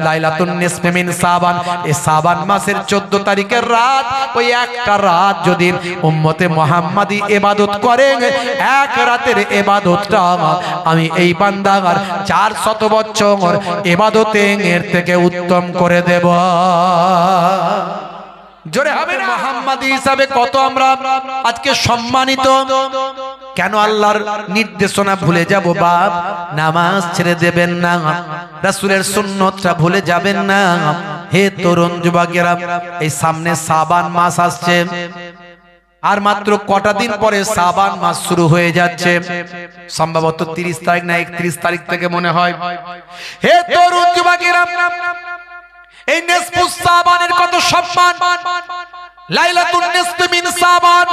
লাইলাতুন নিসফি মিন শাবান, এই শাবান মাসের 14 তারিখের রাত, ওই একটা রাত যদি উম্মতে মুহাম্মাদি ইবাদত করেন, এক রাতের ইবাদতটা আমি এই বান্দার 400 বছর ইবাদতের থেকে উত্তম করে দেব। জোরে হবে না? মুহাম্মাদি হিসাবে কত আমরা আজকে সম্মানিত। কেন আল্লাহর নির্দেশনা ভুলে যাব বাপ? নামাজ ছেড়ে দেবেন না, রাসূলের সুন্নতটা ভুলে যাবেন না। হে তরুণ যুবকেরা, এই সামনে শাবান মাস আসছে, আর মাত্র কটা দিন পরে শাবান মাস শুরু হয়ে যাচ্ছে, সম্ভবত 30 তারিখ না 31 তারিখ থেকে মনে হয়। হে তরুণ যুবকেরা, এই নিসফুস শাবানের কত সম্মান, লাইলাতুন নিসফি মিন শাবান,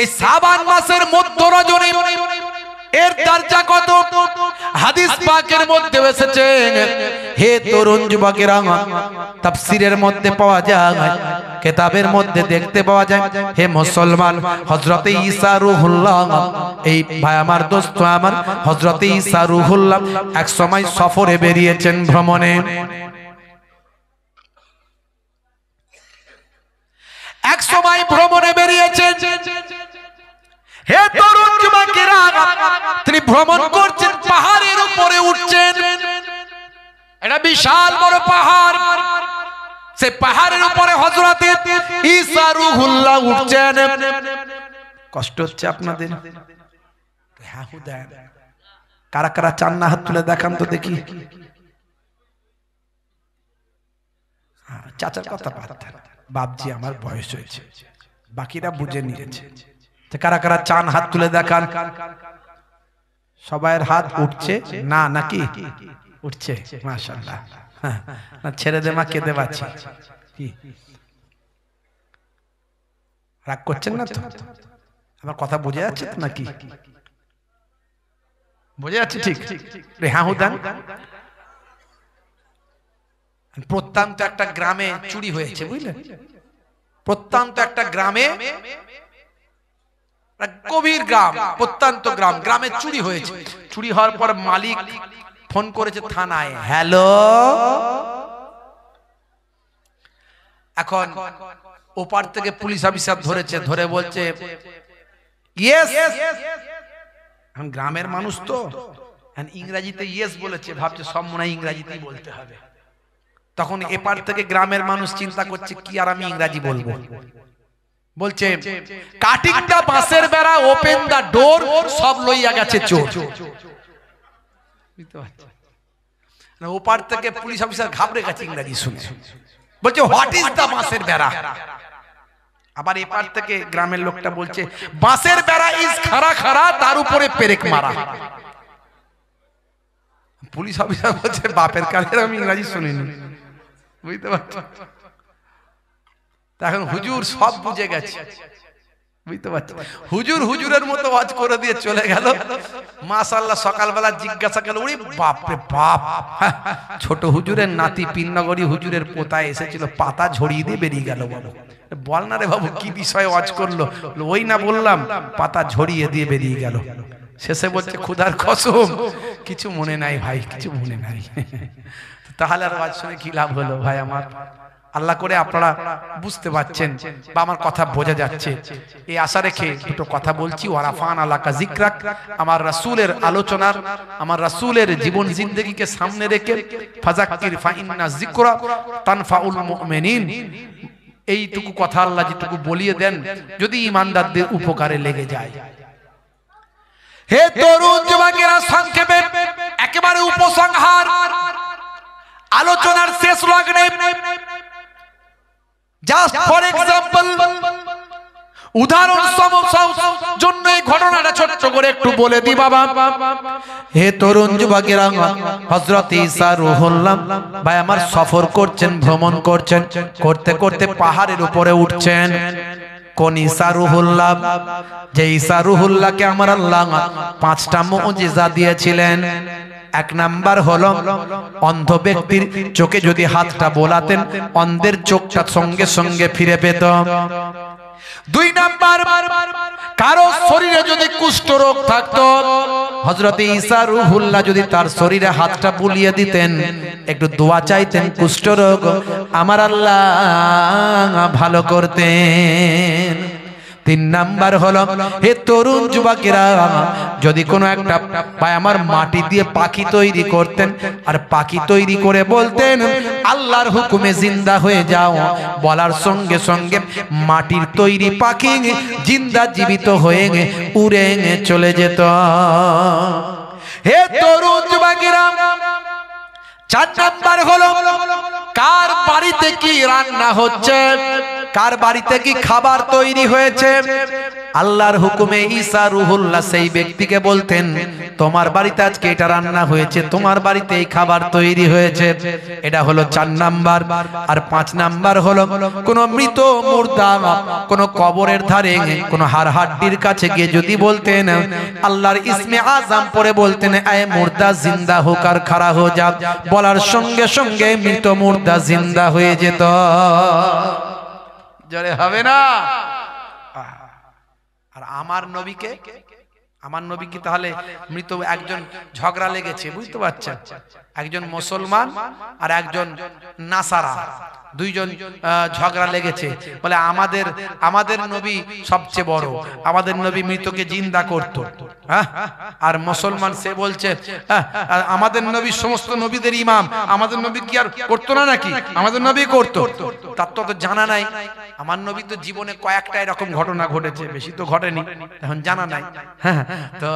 এই শাবান মাসের মধ্য রজনী, এর দরজা কত হাদিস পাকের মধ্যে এসেছে। হে তরুণ যুবকেরা, তাফসীরের মধ্যে পাওয়া যায়, কিতাবের মধ্যে দেখতে পাওয়া যায়। হে মুসলমান, হযরতে ঈসা রূহুল্লাহ, এই ভাই আমার দোস্ত আমার, হযরতে ঈসা রূহুল্লাহ এক সময় সফরে বেরিয়েছেন, ভ্রমণে। এক সময় ভ্রমণে বেরিয়েছেন। হে তরুণ যুবকেরা, তিনি ভ্রমণ করছেন, পাহাড়ের উপরে উঠছেন। এটা বিশাল বড় পাহাড়, সেই পাহাড়ের উপরে হযরতে ঈসা রূহুল্লাহ উঠছেন। কষ্ট হচ্ছে আপনাদের? হ্যাঁ হুদায়, কারা কারা চান না হাত তুলে দেখান তো দেখি। চাচার কথা বাদ দেন, বাপজি আমার বয়স হয়েছে, বাকিরা বুঝে নিয়েছে। কারা কারা চান হাত তুলে দেখান। সবাইয়ের হাত উঠছে না নাকি? উঠছে, মাশাআল্লাহ। না ছেড়ে দে মা, কেঁদে বাঁচি। রাগ করছেন না তো? আমার কথা বুঝে যাচ্ছে তো নাকি? বুঝে যাচ্ছে? ঠিক হ্যাঁ হুদান। প্রত্যন্ত একটা গ্রামে চুরি হয়েছে, বুঝলেন? প্রত্যন্ত একটা গ্রামে, গভীর গ্রাম, প্রত্যন্ত গ্রাম, গ্রামে চুরি হয়েছে। চুরি হওয়ার পর মালিক ফোন করেছে থানায়, হ্যালো। এখন ওপার থেকে পুলিশ অফিসার ধরেছে, ধরে বলছে ইয়েস। এখন গ্রামের মানুষ তো ইংরেজিতে ইয়েস বলেছে, ভাবছে সব মনে হয় ইংরেজিতেই বলতে হবে। তখন এপার থেকে গ্রামের মানুষ চিন্তা করছে কি আর আমি ইংরেজি বলবো, বলছে কাটিং দা বাঁশের বেড়া, ওপেন দা ডোর, সব লইয়া গেছে চোর। ওপার থেকে পুলিশ অফিসার ঘাবড়ে গেছে ইংরেজি শুনে, বলছে হোয়াট ইজ দা বাঁশের বেড়া। আবার এপার থেকে গ্রামের লোকটা বলছে বাঁশের বেড়া ইজ খাড়া খাড়া, তার উপরে পেরেক মারা। পুলিশ অফিসার বলছে বাপের কালের আমি ইংরেজি শুনিনি, বুঝতে পারছো? এখন হুজুর সব বুঝে গেছে, বুঝতে পারছো? হুজুর হুজুরের মতো ওয়াজ করে দিয়ে চলে গেল। মাশাআল্লাহ, সকালবেলা জিজ্ঞাসা করল, ওরে বাপ রে বাপ, ছোট হুজুরের নাতি পিননগরী হুজুরের পোতা এসেছিল, পাতা ঝরিয়ে দিয়ে বেরিয়ে গেল। বাবু বল না রে বাবু, কি বিষয়ে ওয়াজ করলো? ওই না বললাম, পাতা ঝরিয়ে দিয়ে বেরিয়ে গেল। শেষে বলছে খুদার কসম কিছু মনে নাই ভাই, কিছু মনে নাই। তাহলে আর ওয়াজ শুনে কি লাভ হলো ভাই আমার? আল্লাহ করে আপনারা বুঝতে পারছেন বা আমার কথা বোঝা যাচ্ছে, এই আশা রেখে দুটো কথা বলছি। ওয়ারাফান আলাকা জিকরাক, আমার রাসূলের আলোচনার, আমার রাসূলের জীবন জিন্দেগিকে সামনে রেখে, ফাযাক্কির ফাইন্না যিকরা তানফাউল মুমিনিন, এইটুকু কথা আল্লাহ যেটুকু বলিয়ে দেন, যদি ঈমানদারদের উপকারে লেগে যায়। হে তরুণ যুবকেরা, সংক্ষেপে একেবারে উপসংহার, আলোচনার শেষ লগ্নে জাস্ট ফর এক্সাম্পল, উদাহরণ জন্য এই ঘটনাটা ছোট্ট করে একটু বলে দি বাবা। হে তরুণ যুবকেরা, হযরত ঈসা রূহুল্লাহ ভাই আমার সফর করছেন, ভ্রমণ করছেন, করতে করতে পাহাড়ের উপরে উঠছেন। কোন ঈসা রূহুল্লাহ? যে ঈসা রূহুল্লাহকে আমার আল্লাহ 5টা মুজিজা দিয়েছিলেন। এক নাম্বার হলো, অন্ধ ব্যক্তির চোখে যদি হাতটা বোলাতেন, অন্ধের চোখটা সঙ্গে সঙ্গে ফিরে পেত। দুই নাম্বার, কারো শরীরে যদি কুষ্ঠ রোগ থাকতো, হযরত ঈসা রূহুল্লাহ যদি তার শরীরে হাতটা বুলিয়ে দিতেন, একটু দোয়া চাইতেন, কুষ্ঠ রোগ আমার আল্লাহ ভালো করতেন। তিন নাম্বার হলো, হে তরুণ যুবকেরা, যদি কোনো একটা আমার মাটি দিয়ে পাখি তৈরি করতেন, আর পাখি তৈরি করে বলতেন আল্লাহর হুকুমে জিন্দা হয়ে যাও, বলার সঙ্গে সঙ্গে মাটির তৈরি পাখি জিন্দা জীবিত হয়ে উড়ে চলে যেত। হে তরুণ যুবকেরা, চার নাম্বার হলো, কার বাড়িতে কি রান্না হচ্ছে, কার বাড়িতে কি খাবার তৈরি হয়েছে, আল্লাহর হুকুমে ঈসা রূহুল্লাহ সেই ব্যক্তিকে বলতেন তোমার বাড়িতে আজকে এটা রান্না হয়েছে, তোমার বাড়িতে এই খাবার তৈরি হয়েছে। এটা হলো 4 নাম্বার। আর 5 নাম্বার হলো, কোন মৃত মুর্দা কোন কবরের ধারে কোন হাড়হাড্ডির কাছে গিয়ে যদি বলতেন আল্লাহর ইসমে আজম পড়ে বলতেন এ মুর্দা জিন্দা হোক আর খাড়া হো যা, বলার সঙ্গে সঙ্গে মৃত মুর্দা জিন্দা হয়ে যেত। জোরে হবে না? আর আমার নবীকে তাহলে মৃত একজন ঝগড়া লেগেছে, বুঝতে পারছেন, একজন মুসলমান আর একজন নাসারা, দুইজন ঝগড়া লেগেছে, বলে আমাদের নবী সবচেয়ে বড়, আমাদের নবী মৃতকে জিন্দা করত, আর মুসলমান সে বলছে আমাদের নবী সমস্ত নবীদের ইমাম, আমাদের নবী কি আর করতো না নাকি, আমাদের নবী করতো। তার তো জানা নাই, আমার নবী তো জীবনে কয়েকটা এরকম ঘটনা ঘটেছে, বেশি তো ঘটেনি, এখন জানা নাই। তো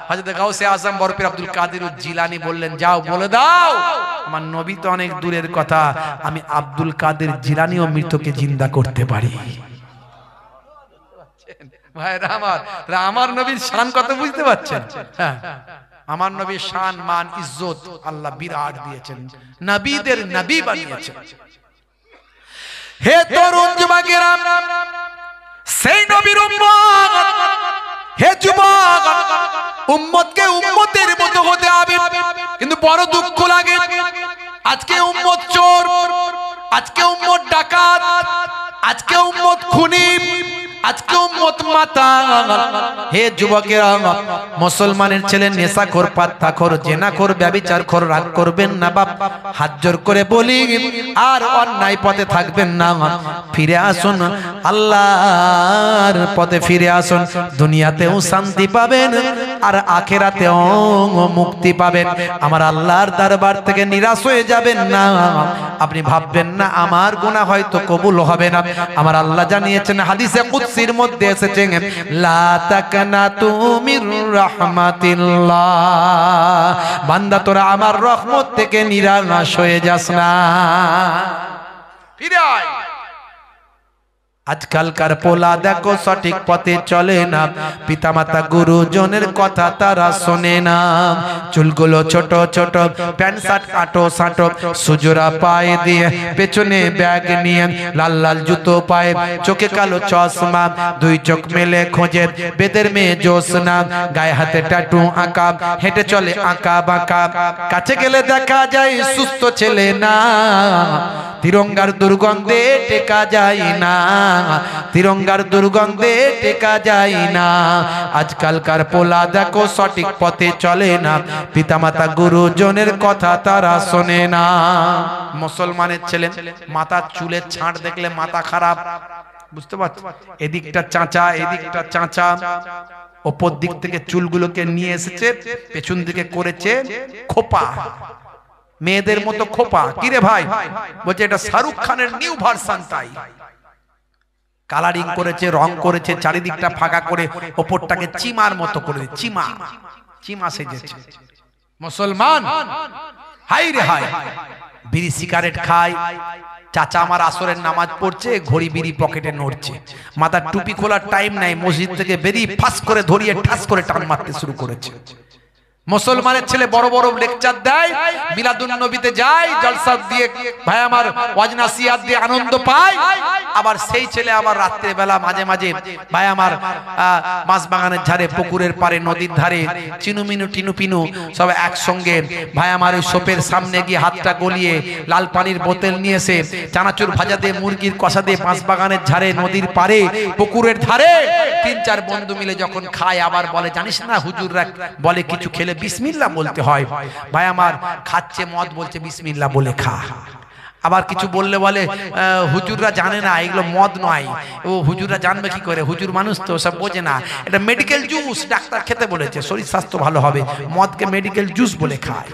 হযরত গাউসে আজম বরপীর আব্দুল কাদের জিলানী বললেন যাও বলে দাও আমার নবী তো অনেক দূরের কথা, আমি আব্দুল কাদের জিলানীও মৃতকে জিন্দা করতে পারি। ভাইরা আমার নবীর শান কত বুঝতে পারছেন? আমার নবীর শান মান ইজ্জত আল্লাহ বিরাট দিয়েছেন, নবীদের নবী বানিয়েছেন। হে তরুণ যুবকেরা, সেই নবীর উম্মত, হে যুবক, উম্মতকে উম্মতের মতো হতে হবে। কিন্তু বড় দুঃখ লাগে, আজকে উম্মত চোর, আজকে উম্মত ডাকাত, আজকে উম্মত খুনি, আজকে উম্মত মাতাল। হে যুবকেরা, মুসলমানের ছেলে নেশাখোর, পাত্তাখোর, জেনাখোর, ব্যভিচারখোর, রাগ করবেন না বাপ, হাত জোর করে বলি, আর অন্যায় পথে থাকবেন না, ফিরে আসুন আল্লাহর পথে, ফিরে আসুন, দুনিয়াতেও শান্তি পাবেন আর আখিরাতেও মুক্তি পাবেন। আমার আল্লাহর দরবার থেকে নিরাশ হয়ে যাবেন না, আপনি ভাববেন না আমার গুনাহ হয়তো কবুল হবে না। আমার আল্লাহ জানিয়েছেন, হাদিসে কুদসির মধ্যে এসেছে, লা তাকনাতু মির রাহমাতিল্লাহ, বান্দা তোরা আমার রহমত থেকে নিরাশ হয়ে যাস না, ফিরে আয়। আজকালকার পোলা দেখো সঠিক পথে চলে না, পিতামাতা গুরুজনের কথা তারা শোনে না, চুলগুলো ছোট ছোট, প্যান্ট শার্ট আটো সাটো, সুজোরা পায়ে দিয়ে, পেছনে ব্যাগ নিয়ে, লাল লাল জুতো পায়ে, চোখে কালো চশমা, দুই চোখ মেলে খোঁজে বেদের মেয়ে জোসনা, গায়ে হাতে ট্যাটু আঁকা, হেঁটে চলে আঁকা বাঁকা, কাছে গেলে দেখা যায় সুস্থ ছেলে না, তিরঙ্গার দুর্গন্ধে টেকা যায় না, তিরঙ্গার দুর্গন্ধে টেকা যায় না। আজকালকার পোলা দেখো সঠিক পথে চলে না, পিতামাতা গুরুজনের কথা তারা শোনে না। মুসলমানের ছেলে মাথার চুলের ছাঁট দেখলে মাথা খারাপ, বুঝতে পারছো, এদিকটা চাঁচা এদিকটা চাঁচা, ওপর দিক থেকে চুলগুলোকে নিয়ে এসেছে, পেছন দিকে করেছে খোপা, মেয়েদের মতো খোপা। কিরে ভাই, বলছে এটা শাহরুখ খানের নিউ ভার্সন, তাই কালারিং করেছে, রং করেছে, চারিদিকটা ফাঁকা করে ওপরটাকে চিমার মতো করে, চিমা চিমা সেজেছে মুসলমান। হাই রে হাই, বিড়ি সিগারেট খায়, চাচা আমার আসরের নামাজ পড়ছে, ঘড়ি বিড়ি পকেটে নড়ছে, মাথার টুপি খোলার টাইম নাই, মসজিদ থেকে বেরিয়ে ফাঁস করে ধরিয়ে ঠাস করে টান মারতে শুরু করেছে। মুসলমানের ছেলে বড় বড় লেকচার দেয়, মিলাদুন নবীতে যায়, জলসা দিয়ে ভাই আমার ওয়াজ নাসিহাত দিয়ে আনন্দ পায়, আবার সেই ছেলে আবার রাত্রে বেলা মাঝে মাঝে ভাই আমার মাছ বাগানের ধারে, পুকুরের পারে, নদীর ধারে চিনুমিনু টিনুপিনু সব একসঙ্গে ভাই আমার ওই সোপের সামনে গিয়ে হাতটা গলিয়ে লাল পানির বোতল নিয়ে এসে চানাচুর ভাজা দিয়ে, মুরগির কষা দিয়ে, মাছ বাগানের ধারে, নদীর পারে, পুকুরের ধারে 3-4 বন্ধু মিলে যখন খায়, আবার বলে জানিস না হুজুররা বলে কিছু খেলে বিসমিল্লাহ বলতে হয়। ভাই আমার খাচ্ছে মদ, বলছে বিসমিল্লাহ বলে খা। আবার কিছু বললে বলে হুজুররা জানে না এগুলো মদ নয়। ও হুজুররা জানবে কি করে, হুজুর মানুষ তো সব বোঝে না, এটা মেডিকেল জুস, ডাক্তার খেতে বলেছে, শরীর স্বাস্থ্য ভালো হবে, মদকে মেডিকেল জুস বলে খায়।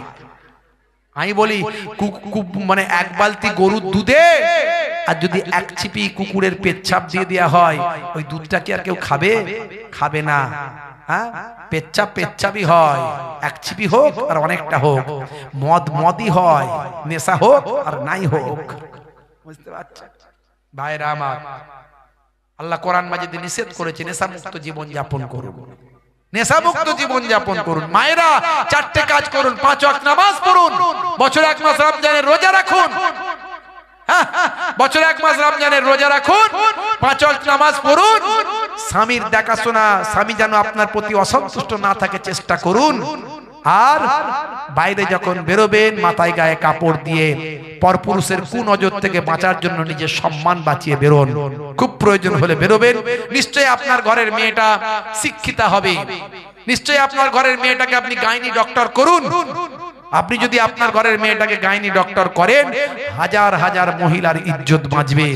আমি বলি মানে 1 বালতি গরুর দুধে আর যদি 1 ছিপি কুকুরের পেচ্ছাপ দিয়ে দেওয়া হয়, ওই দুধটা কি আর কেউ খাবে? খাবে না। হ্যাঁ, পেচ্ছাপ পেচ্ছাপই হয়, 1 ছিপি হোক আর অনেকটা হোক, মদ মদই হয়, নেশা হোক আর নাই হোক। বুঝতে পারছেন ভাইরা আমার? আল্লাহ কোরআন মাজিদে নিষেধ করেছে নেশা মুক্ত জীবন যাপন করুন, নেশা মুক্ত জীবন যাপন করুন। মায়েরা 4টে কাজ করুন, 5 ওয়াক্ত নামাজ পড়ুন, বছরে 1 মাস রমজানের রোজা রাখুন, বছরে 1 মাস রমজানের রোজা রাখুন, 5 ওয়াক্ত নামাজ পড়ুন, স্বামীর দেখাশোনা, স্বামী যেন আপনার প্রতি অসন্তুষ্ট না থাকে চেষ্টা করুন। আর বাইরে যখন বেরোবেন মাথায় গায়ে কাপড় দিয়ে পরপুরুষের কুনজর থেকে বাঁচার জন্য নিজের সম্মান বাঁচিয়ে বেরোন। খুব প্রয়োজন হলে বেরোবেন। নিশ্চয়ই আপনার ঘরের মেয়েটা শিক্ষিতা হবে, নিশ্চয়ই আপনার ঘরের মেয়েটাকে আপনি গাইনি ডক্টর করুন। আপনি যদি আপনার ঘরের মেয়েটাকে গাইনি ডক্টর করেন, হাজার হাজার মহিলার ইজ্জত বাঁচবে,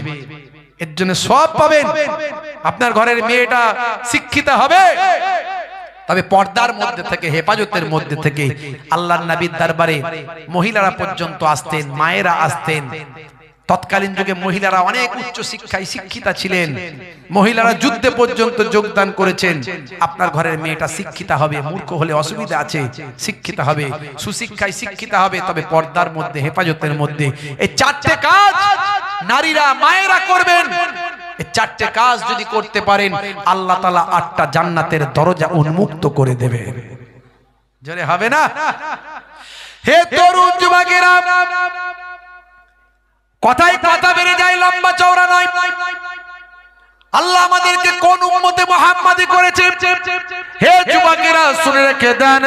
এর জন্য সব পাবেন। আপনার ঘরের মেয়েটা শিক্ষিতা হবে, তবে পর্দার মধ্যে থেকে, হেফাজতের মধ্যে থেকে। আল্লাহর নবীর দরবারে মহিলারা পর্যন্ত আসতেন, মায়েরা আসতেন। তৎকালীন যুগে মহিলারা অনেক উচ্চ শিক্ষায় শিক্ষিতা ছিলেন, মহিলারা যুদ্ধে পর্যন্ত যোগদান করেছেন। আপনার ঘরের মেয়েটা শিক্ষিতা হবে, মূর্খ হলে অসুবিধা আছে, শিক্ষিতা হবে, সুশিক্ষায় শিক্ষিতা হবে, তবে পর্দার মধ্যে, হেফাজতের মধ্যে। এই 4টে কাজ নারীরা, মায়েরা করবেন। এই 4টে কাজ যদি করতে পারেন, আল্লাহ তাআলা 8টা জান্নাতের দরজা উন্মুক্ত করে দেবেন। জোরে হবে না? হে তরুণ যুবকেরা, কথাই কথা বেড়ে যায়, লম্বা চওড়া নয়। আল্লাহ আমাদেরকে কোন উম্মতে মুহাম্মাদি করেছে? হে যুবকেরা শুনে রেখে দেন,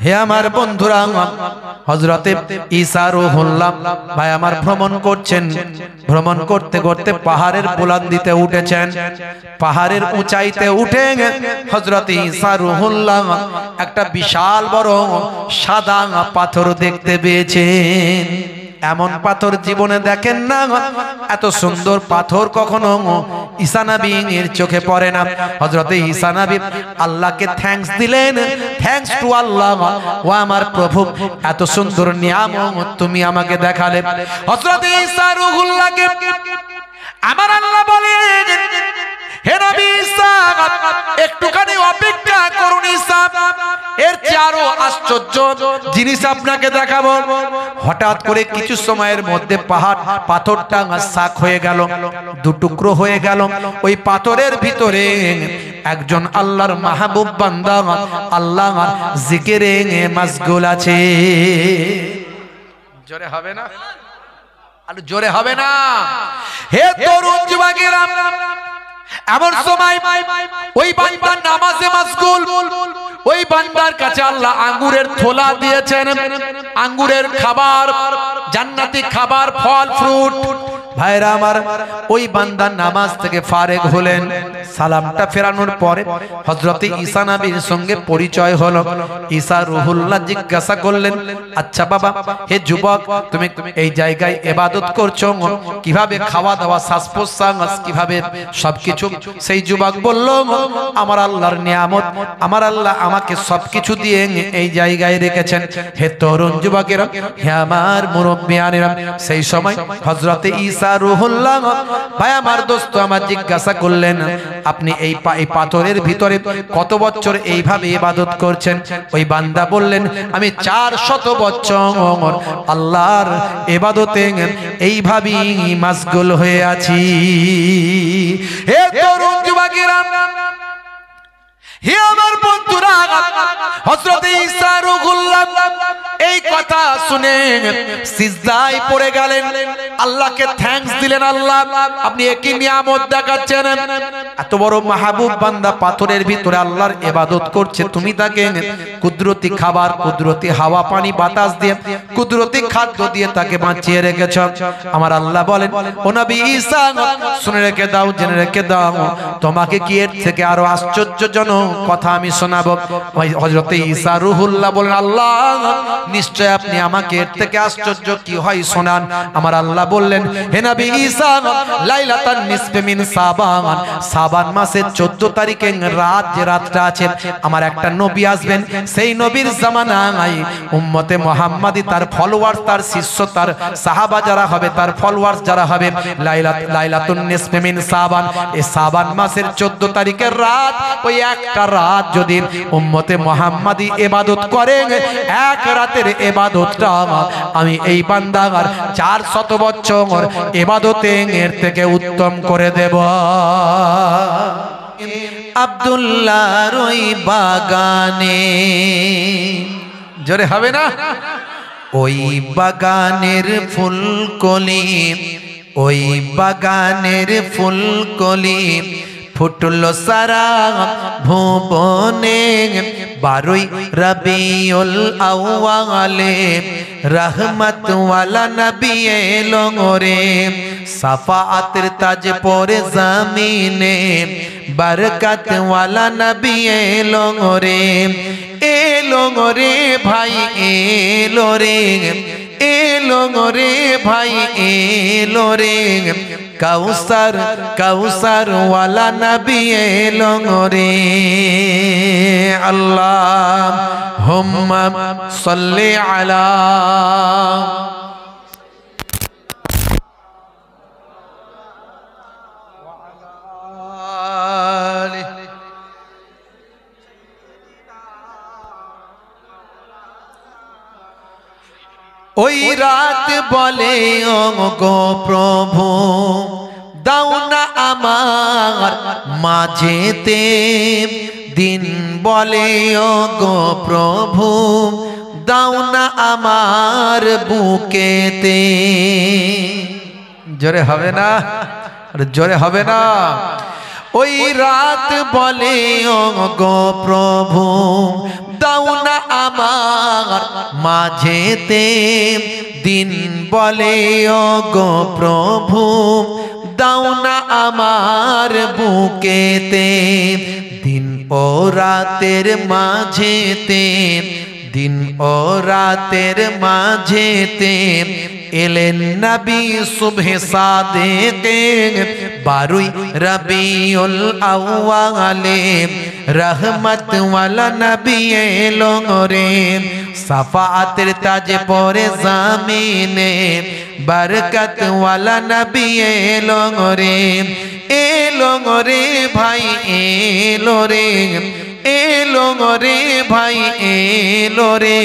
হে আমার বন্ধুরা, হযরতে ঈসা রূহুল্লাহ ভাই আমার ভ্রমণ করছেন। ভ্রমণ করতে করতে পাহাড়ের বুলন্দিতে উঠেছেন। পাহাড়ের উঁচাইতে উঠে হযরতে ঈসা রূহুল্লাহ একটা বিশাল বড় সাদা পাথর দেখতে পেয়েছেন। এমন পাথর জীবনে দেখেন না, এত সুন্দর পাথর কখনো ঈসা নবীর চোখে পড়ে না। হযরতে ঈসা নবী আল্লাহকে থ্যাঙ্কস দিলেন, থ্যাঙ্কস টু আল্লাহ, ও আমার প্রভু, এত সুন্দর নিয়ামত তুমি আমাকে দেখালে। হযরতে ঈসা রূহুল্লাহকে আমার আল্লাহ বলেন, হে নবী ঈসা, একটুখানি অপেক্ষা করুন ঈসা, এর চেয়ে আরো আশ্চর্য জিনিস আপনাকে দেখাবো। হঠাৎ করে কিছু সময়ের মধ্যে পাথরটা শাক হয়ে গেল, 2 টুকরো হয়ে গেল। ওই পাথরের ভিতরে একজন আল্লাহর মাহবুব বান্দা আল্লাহ জিকিরে মাশগুল আছে। জোরে হবে না? আর জোরে হবে না? হে তরুণ যুবকেরা, এমন সময় ওই বান্দা নামাজে মাশগুল। ওই বান্দার কাছে আল্লাহ আঙ্গুরের থোলা দিয়েছেন, আঙ্গুরের খাবার, জান্নাতি খাবার, ফল ফ্রুট। ভাইরা আমার, ওই বান্দা নামাজ থেকে ফারেগ হলেন। সালামটা ফেরানোর পরে হযরতে ঈসা নবীর সঙ্গে পরিচয় হলো। ঈসা রূহুল্লাহ জিজ্ঞাসা করলেন, আচ্ছা বাবা, হে যুবক, তুমি এই জায়গায় ইবাদত করছো, কিভাবে খাওয়া দাওয়া, শ্বাস প্রশ্বাস কিভাবে সবকিছু? সেই যুবক বলল, আমার আল্লাহর নিয়ামত, আমার আল্লাহ আমাকে সবকিছু দিয়ে এই জায়গায় রেখেছেন। হে তরুণ যুবকেরা, হে আমার মুরব্বিয়ানেরা, সেই সময় হযরতে ঈসা রূহুল্লাহ ভাই আমার দোস্ত আমার জিজ্ঞাসা করলেন, আপনি এই পাথরের ভিতরে কত বছর এইভাবে ইবাদত করছেন? ওই বান্দা বললেন, আমি 400 বছর আল্লাহর ইবাদতে এইভাবেই মাশগুল হয়ে আছি। হে তরুণ যুবকেরা, হে আমার বন্ধুরা, হযরত ঈসা রূহুল্লাহ এই কথা শুনে সিজদায় পড়ে গেলেন, আল্লাহকে থ্যাঙ্কস দিলেন। আল্লাহ আপনি একই নিয়ামত দেখাচ্ছেন, এত বড় মাহবুব বান্দা পাথরের ভিতরে আল্লাহর ইবাদত করছে, তুমি তাকে কুদরতি খাবার, কুদরতি হাওয়া পানি বাতাস দিয়ে, কুদরতি খাদ্য দিয়ে তাকে বাঁচিয়ে রেখেছ। আমার আল্লাহ বলেন, ও নবী ঈসা শুনে রেখে দাও, জেনে রেখে দাও, তোমাকে কি এর থেকে আরো আশ্চর্যজনক কথা আমি শোনাবো। হযরত ঈসা রূহুল্লাহ বলেন, আল্লাহ নিশ্চয় আপনি আমাকে এর থেকে আশ্চর্য কি হয় শোনান। আমার আল্লাহ বললেন, হে নবী ঈসা, লাইলাতান নিসফে মিন সাবান, সাবান মাসের 14 তারিখে রাত, যে রাতটা আছে, আমার একটা নবী আসবেন, সেই নবীর জামানায় উম্মতে মুহাম্মাদি, তার ফলোয়ার্স, তার শিষ্য, তার সাহাবা যারা হবে, তার ফলোয়ার্স যারা হবে, লাইলাতুন নিসফে মিন সাবান, এই সাবান মাসের 14 তারিখের রাত, ওই একটা রাত যদি উম্মতে মুহাম্মাদি ইবাদত করেন, এক রাতের ইবাদতটা আমি এই বান্দার 400 বছর ইবাদতের থেকে উত্তম করে দেব। আব্দুল্লাহর ওই বাগানে, জোরে হবে না, ওই বাগানের ফুলকলি, ওই বাগানের ফুলকলি ফুটলো সারা ভুবনে, 12 রবিউল আউয়ালে রহমত ওয়ালা নবী এলো রে, সাফাআতের তাজ পরে জমিনে, বরকত ওয়ালা নবী এলো রে, এলো রে ভাই, এলো রে, এলো রে ভাই, এলো রে, কাউসার, কাউসার ওয়ালা নবী এলো রে। আল্লাহুম্মা সাল্লি আলা ওই রাত বলে, ও গো প্রভু দাও না আমার মাঝেতে, দিন বলে, ও গো প্রভু দাও না আমার বুকেতে। জোরে হবে না, জোরে হবে না। ওই রাত বলে, ও গো প্রভু দাও না আমার মাঝেতে, দিন বলে, ও গো প্রভু দাও না আমার বুকেতে, দিন ও রাতের মাঝেতে, দিন ও রাতের মাঝেতে এলেন নবী সুবহে সাদেকে, 12 রবিউল আউয়ালে রহমত ওয়ালা নবী এলো রে, সাফাআতের তাজ পরে জমিনে, বরকত ওয়ালা নবী এলো রে, এলো রে ভাই, এলো রে, এলো রে ভাই, এলো রে,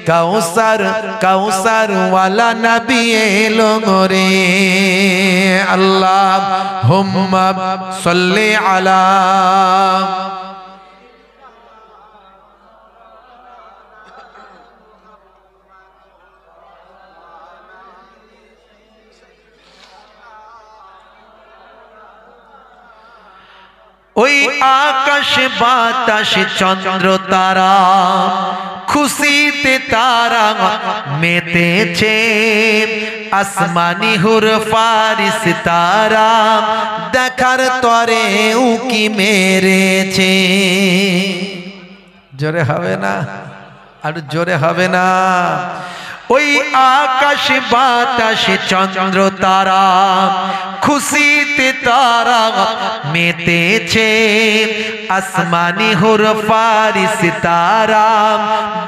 কাউসার, কাউসার ওয়ালা নবী এলো রে। আল্লাহুম্মা সাল্লি আলা ওই আকাশ বাতাস চন্দ্র তারা খুশিতে তারা মেতেছে, আসমানি হুর ফারিস তারা দেখার তরে উকি মেরেছে। জোরে হবে না, আর জোরে হবে না। ওই আকাশ বাতাস চন্দ্র তারা খুশিতে তারা মেতেছে, আসমানি হুর ফারিস তারা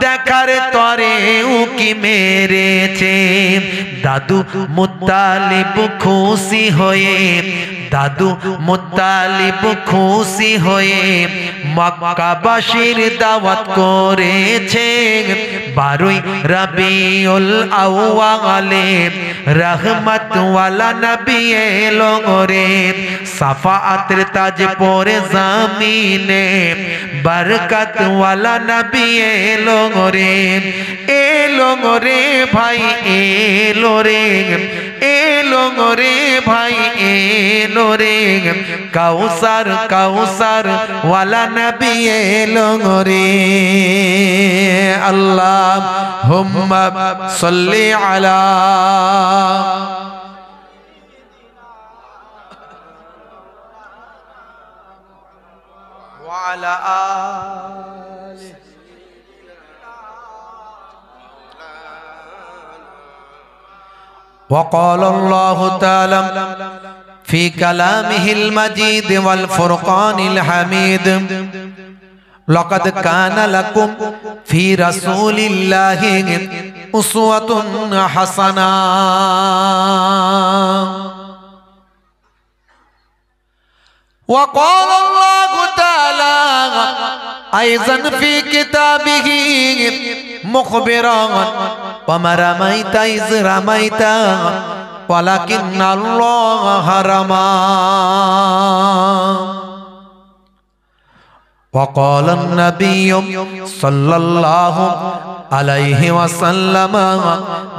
দেখার তরে উকি মেরেছে। দাদু মুত্তালিব খুশি হয়ে, দাদু মুত্তালিব খুশি হয়ে মক্কাবাসীর দাওয়াত করেছে 12 রবিউল আউয়ালে রহমত ওয়ালা নবী এলো রে সাফাআতের তাজ পরে জমিনে বরকত ওয়ালা নবী এলো রে ভাই এলো রে ভাই এলো রে কাউসার ওয়ালা নবী এলো রে আল্লাহুম্মা সাল্লি আলা ওয়া আলা আলি وقال الله تعالى في كلامه المجيد والفرقان الحميد لقد كان لكم في رسول الله أسوة حسنة وقال الله تعالى أيضا في كتابه مخبرا وما رميت إذ رميت ولكن الله رمى وقال النبي صلى الله عليه وسلم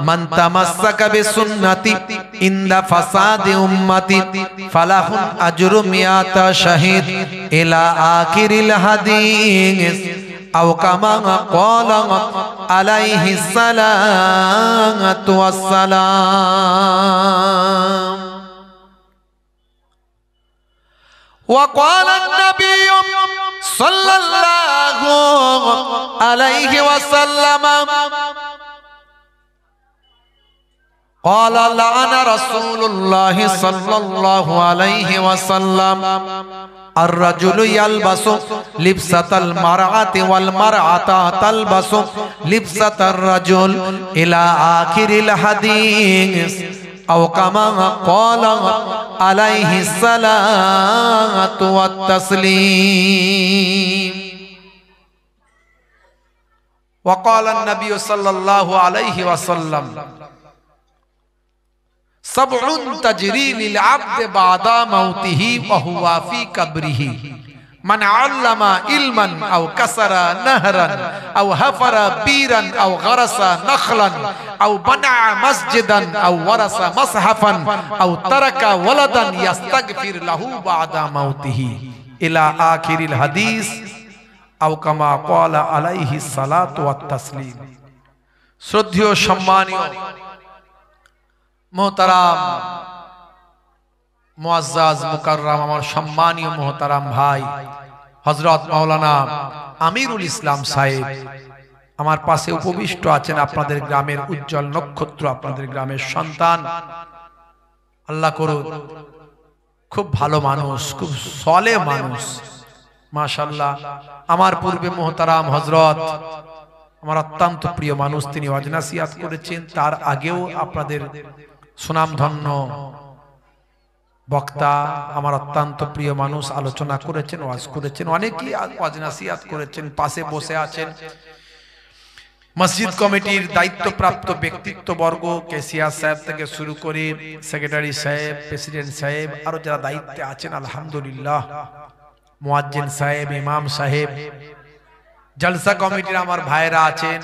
من تمسك بسنتي عند فساد أمتي فله أجر 100 شهيد إلى آخر الحديث أو كما قال عليه الصلاة والسلام وقال النبي صلى الله عليه وسلم قال لعن رسول الله صلى الله عليه وسلم الرجل يلبس لبسة المرأة والمرأة تلبس لبسة الرجل إلى آخر الحديث أو كما قال عليه الصلاة والتسليم وقال النبي صلى الله عليه وسلم 7 تجري للعبد بعد موته وهو في قبره من علم علما أو كسر نهرا أو حفر بيرا أو غرس نخلا أو بنى مسجدا أو ورث مصحفا أو ترك ولدا يستغفر له بعد موته إلى آخر الحديث أو كما قال عليه الصلاة والتسليم শ্রদ্ধেয় সম্মানীয় মোহতারাম মুআজ্জাজ মুকাররম আমার সম্মানীয় মোহতারাম ভাই হযরত মাওলানা আমিরুল ইসলাম সাহেব আমার পাশে উপবিষ্ট আছেন আপনাদের গ্রামের উজ্জ্বল নক্ষত্র আপনাদের গ্রামের সন্তান আল্লাহ করুন খুব ভালো মানুষ খুব সলে মানুষ মাশাআল্লাহ আমার পূর্বে মোহতারাম হযরত আমার অত্যন্ত প্রিয় মানুষ তিনি ওয়াজ নাসিহাত করেছেন তার আগেও আপনাদের সুনামধন্য বক্তা আমার অত্যন্ত প্রিয় মানুষ আলোচনা করেছেন ওয়াজ করেছেন অনেকেই ওয়াজ নাসিহাত করেছেন পাশে বসে আছেন মসজিদ কমিটির দায়িত্বপ্রাপ্ত ব্যক্তিত্ববর্গ কেসিয়া সাহেব থেকে শুরু করে সেক্রেটারি সাহেব প্রেসিডেন্ট সাহেব আরো যারা দায়িত্বে আছেন আলহামদুলিল্লাহ মুয়াজ্জিন সাহেব ইমাম সাহেব জলসা কমিটির আমার ভাইরা আছেন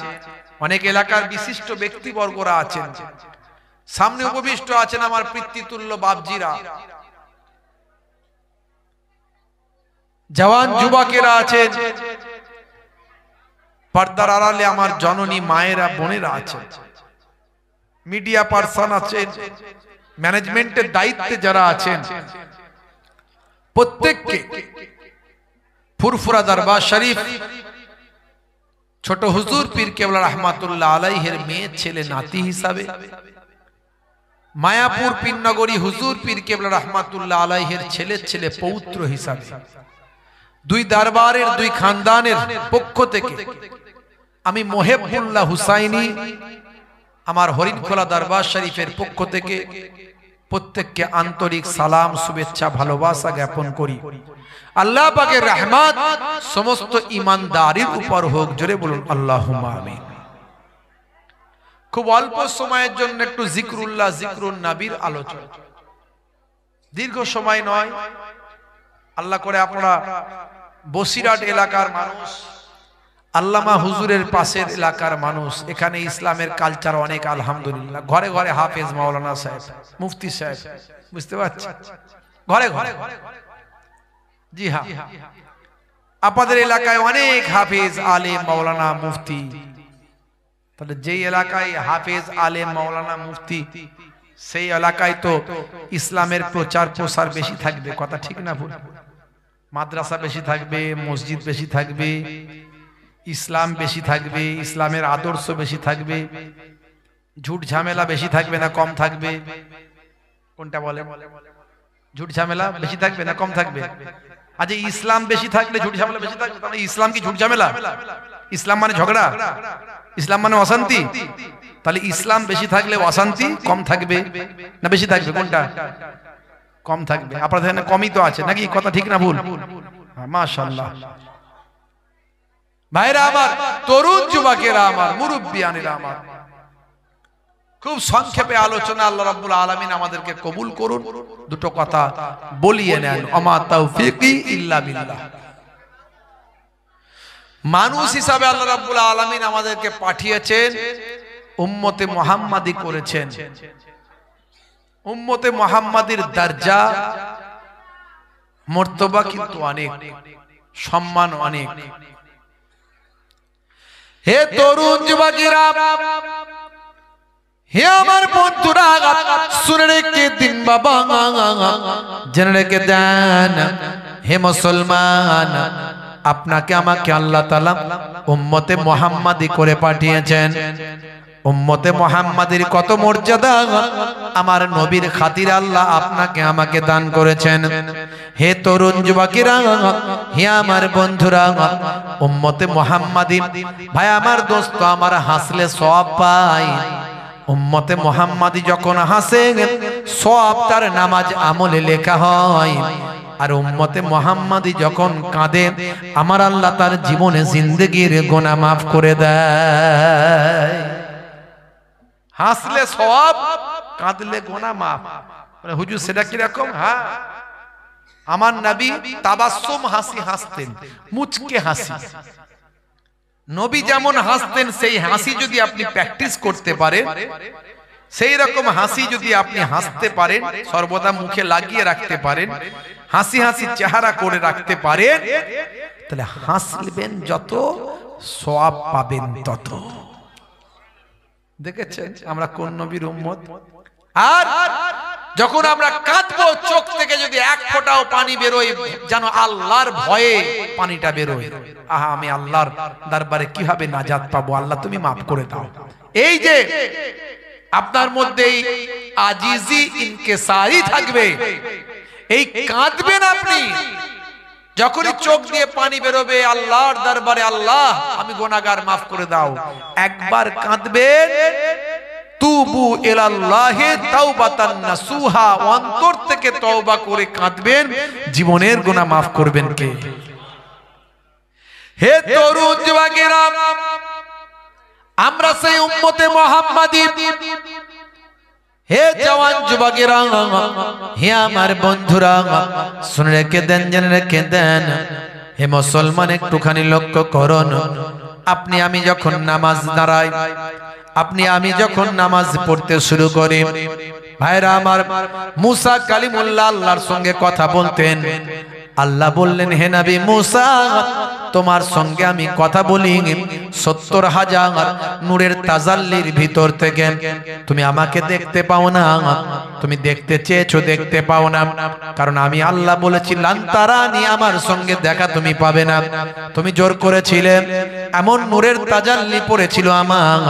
অনেক এলাকার বিশিষ্ট ব্যক্তিবর্গরা আছেন সামনে উপবিষ্ট আছেন আমার পিতৃতুল্য বাপজিরা জওয়ান যুবকেরা আছেন পর্দার আড়ালে আমার জননী মায়েরা বোনেরা আছেন মিডিয়া পারসন আছেন ম্যানেজমেন্টের দায়িত্বে যারা আছেন প্রত্যেককে ফুরফুরা দরবার শরীফ ছোট হুজুর পীর কেবলা রহমাতুল্লাহ আলাইহির মেয়ে ছেলে নাতি হিসাবে মায়াপুর পীরনগরী হুজুর পীর কেবলা রহমাতুল্লাহ আলাইহির ছেলে পৌত্র হিসাবে দুই দরবারের দুই খানদানের পক্ষ থেকে আমি মোহেবুল্লাহ হুসাইনি আমার হরিণখোলা দরবার শরীফের পক্ষ থেকে প্রত্যেককে আন্তরিক সালাম শুভেচ্ছা ভালোবাসা জ্ঞাপন করি। আল্লাহ পাকের রহমত সমস্ত ঈমানদারের উপর হোক, জোরে বলুন আল্লাহুম্মা আমিন। খুব অল্প সময়ের জন্য একটু জিকরুল্লাহ জিকরুন নবীর আলোচনা, দীর্ঘ সময় নয়। আল্লাহ করে আপনারা বসিরহাট এলাকার মানুষ, আল্লামা হুজুরের পাশের এলাকার মানুষ, এখানে ইসলামের কালচার অনেক আলহামদুলিল্লাহ। ঘরে ঘরে হাফেজ মাওলানা সাহেব, মুফতি সাহেব, বুঝতে পারছেন, ঘরে ঘরে। জি হ্যাঁ, আপনাদের এলাকায় অনেক হাফেজ আলেম মাওলানা মুফতি। তাহলে যেই এলাকায় হাফেজ আলেম মাওলানা মুফতি, সেই এলাকায় তো ইসলামের প্রচার প্রসার বেশি থাকবে, কথা ঠিক না ভুল? মাদ্রাসা বেশি থাকবে, মসজিদ বেশি থাকবে, ইসলাম বেশি থাকবে, ইসলামের আদর্শ বেশি থাকবে, ঝুট ঝামেলা বেশি থাকবে না কম থাকবে? কোনটা বলে? ঝুট ঝামেলা বেশি থাকবে না কম থাকবে? আজ ইসলাম বেশি থাকলে ঝুট ঝামেলা বেশি থাকবে, তাহলে ইসলাম কি ঝুট ঝামেলা? ইসলাম মানে ঝগড়া, ইসলাম মানে অশান্তি। তাহলে ইসলাম বেশি থাকলে অশান্তি কম থাকবে না বেশি থাকবে? কোনটা? কম থাকবে। আপনাদের এখানে কমই তো আছে নাকি, কথা ঠিক না ভুল? মাশাআল্লাহ। ভাইরা আমার, তরুণ যুবকেরা আমার, মুরব্বিয়ানেরা আমার, খুব সংক্ষেপে আলোচনা আল্লাহ রাব্বুল আলামিন আমাদেরকে কবুল করুন। দুটো কথা বলিয়ে নেন, আমা তাওফীকি ইল্লা বিল্লাহ। মানুষ হিসাবে আল্লাহ রাব্বুল আলামিন আমাদেরকে পাঠিয়েছেন, উম্মতে মুহাম্মাদি করেছেন। উম্মতে মুহাম্মাদির দরজা মর্তবা কিন্তু অনেক, সম্মান অনেক। হে তরুণ যুবকেরা, হে আমার বন্ধুরা, শুনে রেখে দিন বাবা, জেনে রেখে দেন, হে মুসলমান, আপনাকে আমাকে আল্লাহ তাআলা উম্মতে মুহাম্মাদি করে পাঠিয়েছেন। উম্মতে মুহাম্মাদির কত মর্যাদা আমার নবীর খাতিরে আল্লাহ আপনাকে আমাকে দান করেছেন। হে তরুণ যুবকেরা, হে আমার বন্ধুরা, উম্মতে মুহাম্মাদি ভাই আমার দোস্ত আমার, হাসলে সওয়াব পায়। উম্মতে মুহাম্মাদি যখন হাসে সওয়াব তার নামাজ আমলে লেখা হয়। আর উম্মতে মুহাম্মাদি যখন কাঁদে আমার আল্লাহ তার জীবনে জিন্দেগির গুনাহ মাফ করে দেয়। হাসলে সওয়াব, কাঁদলে গুনাহ মাফ। মানে হুজুর সেটা কি রকম? হ্যাঁ, আমার নবী তাবাসসুম হাসি হাসতেন, মুচকে হাসি। নবী যেমন হাসতেন, সেই হাসি যদি আপনি প্র্যাকটিস করতে পারেন, সেই রকম হাসি যদি আপনি হাসতে পারেন, সর্বদা মুখে লাগিয়ে রাখতে পারেন, হাসি হাসি চেহারা করে রাখতে পারেন, তাহলে হাসবেন যত সওয়াব পাবেন তত। দেখেছেন আমরা কোন নবীর উম্মত? আর যখন আমরা কাঁদবো, চোখ থেকে যদি এক ফোঁটাও পানি বেরোয়, যেন আল্লাহর ভয়ে পানিটা বেরোয়। আহা, আমি আল্লাহর দরবারে কিভাবে নাজাত পাবো, আল্লাহ তুমি মাফ করে দাও। এই যে আপনার মধ্যে আজিজি ইনকিসারি থাকবে, এই কাঁদবেন আপনি, যখনই চোখ দিয়ে পানি বেরোবে আল্লাহর দরবারে, আল্লাহ আমি গুনাহগার মাফ করে দাও, একবার কাঁদবেন। তুবু ইলাল্লাহি তাওবাতান নাসুহা, অন্তর থেকে তওবা করে কাঁদবেন, জীবনের গুনাহ মাফ করবেন কে? হে তরুণ যুবকেরা, আমরা সেই উম্মতে মুহাম্মাদি। হে জওয়ান যুবকেরা, হে আমার বন্ধুরা, শুনে রেখে দেন, জেনে রেখে দেন, হে মুসলমান একটুখানি লক্ষ্য করুন। আপনি আমি যখন নামাজ দাঁড়াই, আপনি আমি যখন নামাজ পড়তে শুরু করি, ভাইরা আমার, মুসা কালিমুল্লাহ আল্লাহর সঙ্গে কথা বলতেন। আল্লাহ বললেন, হে নবী মুসা, তোমার সঙ্গে আমি কথা বলি ৭০,০০০ নূরের তাজাল্লির ভিতর থেকে। তুমি আমাকে দেখতে পাও না, তুমি দেখতে চেয়েছো দেখতে পাও না, কারণ আমি আল্লাহ বলেছি লান তারানি, আমার সঙ্গে দেখা তুমি পাবে না। তুমি জোর করেছিলে, এমন নূরের তাজাল্লি পড়েছিল আমার,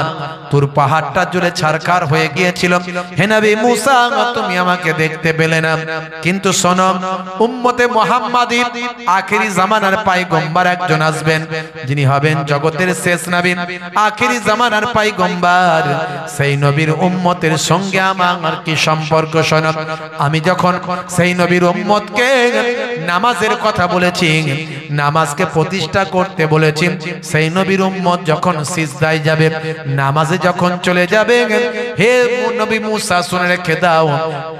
তোর পাহাড়টা জুড়ে ছারখার হয়ে গিয়েছিল। হে নবী মুসা, তুমি আমাকে দেখতে পেলে না। কিন্তু শোনো, উম্মতে মুহাম্মাদি আখেরি জামানার পয়গম্বর একজন একজন আসবেন, যিনি হবেন জগতের শেষ নবী, আখিরি জামানার পয়গম্বর। সেই নবীর উম্মতের সঙ্গে আমার কি সম্পর্ক শোনো। আমি যখন সেই নবীর উম্মতকে নামাজের কথা বলেছি, নামাজকে প্রতিষ্ঠা করতে বলেছি, সেই নবীর উম্মত যখন সিজদায় যাবে, নামাজে যখন চলে যাবে, হে নবী মুসা শুনে রেখে দাও,